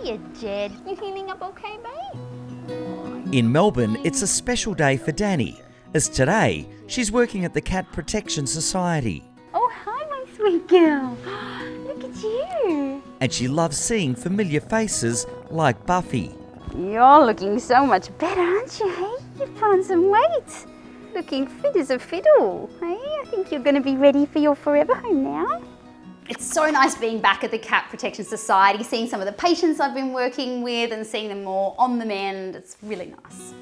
Hiya, Jed. You healing up okay, babe? In Melbourne, it's a special day for Danny, as today she's working at the Cat Protection Society. Oh, hi, my sweet girl. Look at you. And she loves seeing familiar faces like Buffy. You're looking so much better, aren't you, hey? You've put on some weight. Looking fit as a fiddle, hey? I think you're going to be ready for your forever home now. It's so nice being back at the Cat Protection Society, seeing some of the patients I've been working with and seeing them more on the mend. It's really nice.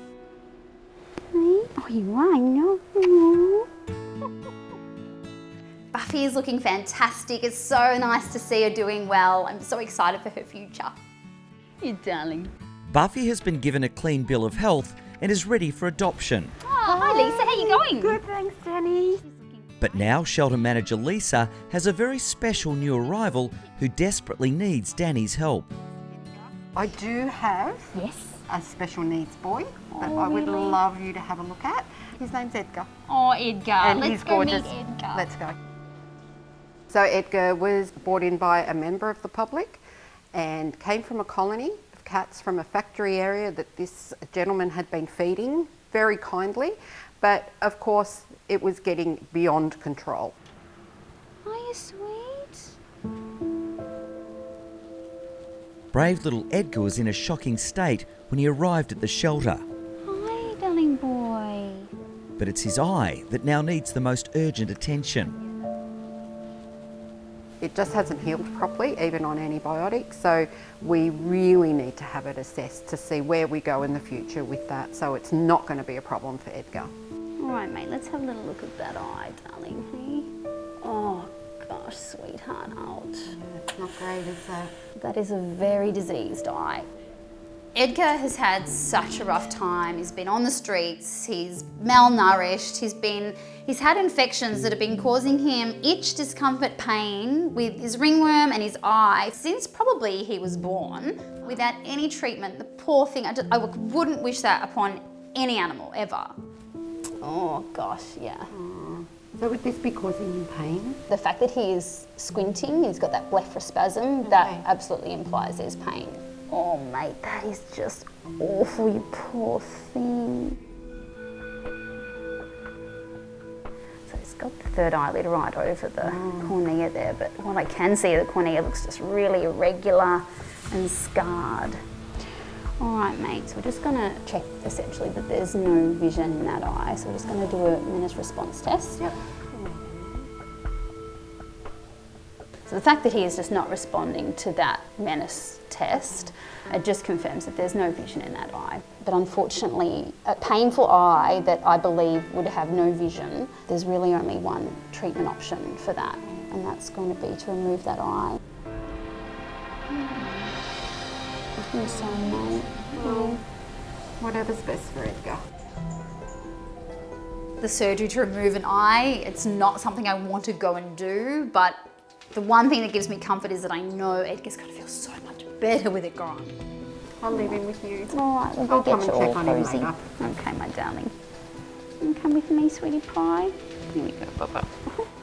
Hey? Oh, you are, I know. Buffy is looking fantastic. It's so nice to see her doing well. I'm so excited for her future. You darling. Buffy has been given a clean bill of health and is ready for adoption. Oh, hi Lisa, how you going? Good, thanks, Danny. But now shelter manager Lisa has a very special new arrival who desperately needs Danny's help. I do have a special needs boy that I would love you to have a look at. His name's Edgar. Oh, Edgar. And Let's he's go gorgeous. meet Edgar. Let's go. So Edgar was brought in by a member of the public and came from a colony of cats from a factory area that this gentleman had been feeding very kindly. But of course, it was getting beyond control. Are you sweet? Brave little Edgar was in a shocking state when he arrived at the shelter. Hi, darling boy. But it's his eye that now needs the most urgent attention. It just hasn't healed properly, even on antibiotics, so we really need to have it assessed to see where we go in the future with that, so it's not going to be a problem for Edgar. All right, mate, let's have a little look at that eye, darling. Hey? Oh, gosh, sweetheart, ouch. Yeah, it's not great, is that? That is a very diseased eye. Edgar has had such a rough time. He's been on the streets, he's malnourished, he's had infections that have been causing him itch, discomfort, pain with his ringworm and his eye since probably he was born without any treatment. The poor thing, I wouldn't wish that upon any animal ever. Oh, gosh, yeah. So would this be causing him pain? The fact that he is squinting, he's got that blepharospasm, that absolutely implies there's pain. Oh, mate, that is just awful, you poor thing. So he's got the third eyelid right over the cornea there, but what I can see, the cornea looks just really irregular and scarred. All right, mate, so we're just going to check essentially that there's no vision in that eye. So we're just going to do a menace response test. Yep. So the fact that he is just not responding to that menace test, it just confirms that there's no vision in that eye. But unfortunately, a painful eye that I believe would have no vision, there's really only one treatment option for that, and that's going to be to remove that eye. I'm sorry, mate. Well, whatever's best for Edgar. The surgery to remove an eye, it's not something I want to go and do, but the one thing that gives me comfort is that I know Edgar's going to feel so much better with it gone. I'll leave him with you. All right, we'll go I'll come get you and all check on him cozy. later. Okay, my darling. You come with me, sweetie pie. Here we go, Bubba.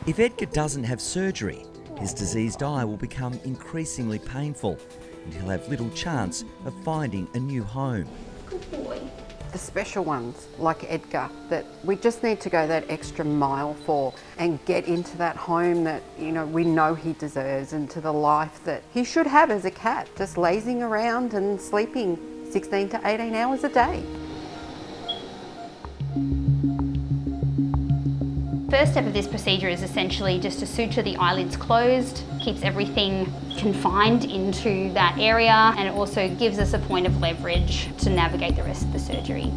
If Edgar doesn't have surgery, his diseased eye will become increasingly painful and he'll have little chance of finding a new home. Good boy. The special ones, like Edgar, that we just need to go that extra mile for and get into that home that, you know, we know he deserves and to the life that he should have as a cat, just lazing around and sleeping 16 to 18 hours a day. First step of this procedure is essentially just to suture the eyelids closed, keeps everything confined into that area, and it also gives us a point of leverage to navigate the rest of the surgery.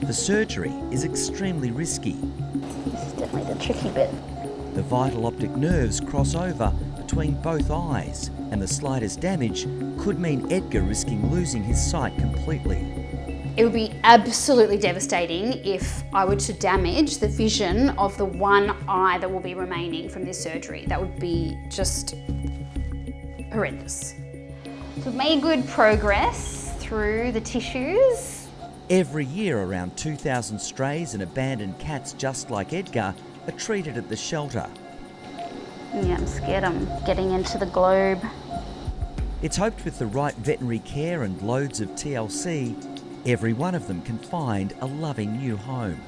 The surgery is extremely risky. This is definitely the tricky bit. The vital optic nerves cross over between both eyes, and the slightest damage could mean Edgar risking losing his sight completely. It would be absolutely devastating if I were to damage the vision of the one eye that will be remaining from this surgery. That would be just horrendous. So we've made good progress through the tissues. Every year, around 2,000 strays and abandoned cats just like Edgar are treated at the shelter. Yeah, I'm scared I'm getting into the globe. It's hoped with the right veterinary care and loads of TLC, every one of them can find a loving new home.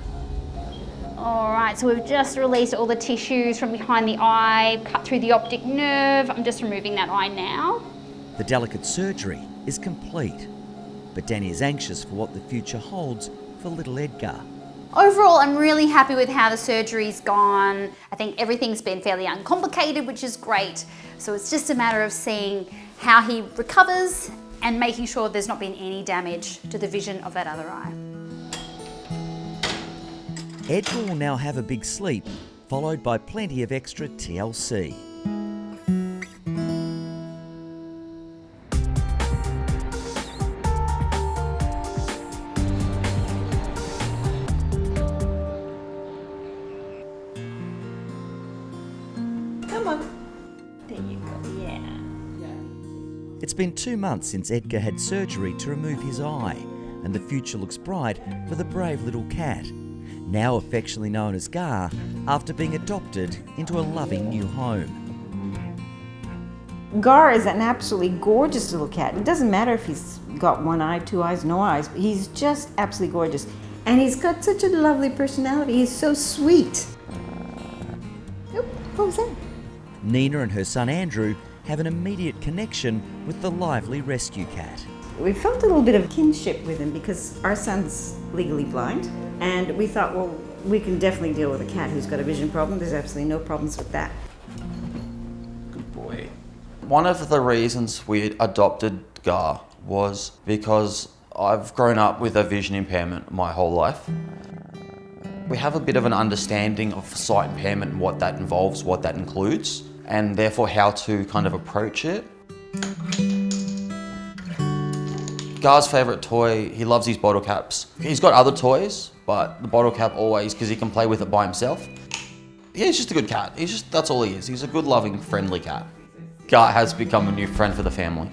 All right, so we've just released all the tissues from behind the eye, cut through the optic nerve. I'm just removing that eye now. The delicate surgery is complete, but Danny is anxious for what the future holds for little Edgar. Overall, I'm really happy with how the surgery's gone. I think everything's been fairly uncomplicated, which is great. So it's just a matter of seeing how he recovers and making sure there's not been any damage to the vision of that other eye. Edgar will now have a big sleep, followed by plenty of extra TLC. Come on. There you go, yeah. It's been 2 months since Edgar had surgery to remove his eye, and the future looks bright for the brave little cat, now affectionately known as Gar, after being adopted into a loving new home. Gar is an absolutely gorgeous little cat. It doesn't matter if he's got one eye, 2 eyes, no eyes. He's just absolutely gorgeous. And he's got such a lovely personality. He's so sweet. Oop, what was that? Nina and her son Andrew have an immediate connection with the lively rescue cat. We felt a little bit of kinship with him because our son's legally blind. And we thought, well, we can definitely deal with a cat who's got a vision problem. There's absolutely no problems with that. Good boy. One of the reasons we adopted Gar was because I've grown up with a vision impairment my whole life. We have a bit of an understanding of sight impairment and what that involves, what that includes, and therefore how to kind of approach it. Gar's favourite toy, he loves his bottle caps. He's got other toys, but the bottle cap always, because he can play with it by himself. Yeah, he's just a good cat. That's all he is. He's a good, loving, friendly cat. Gar has become a new friend for the family.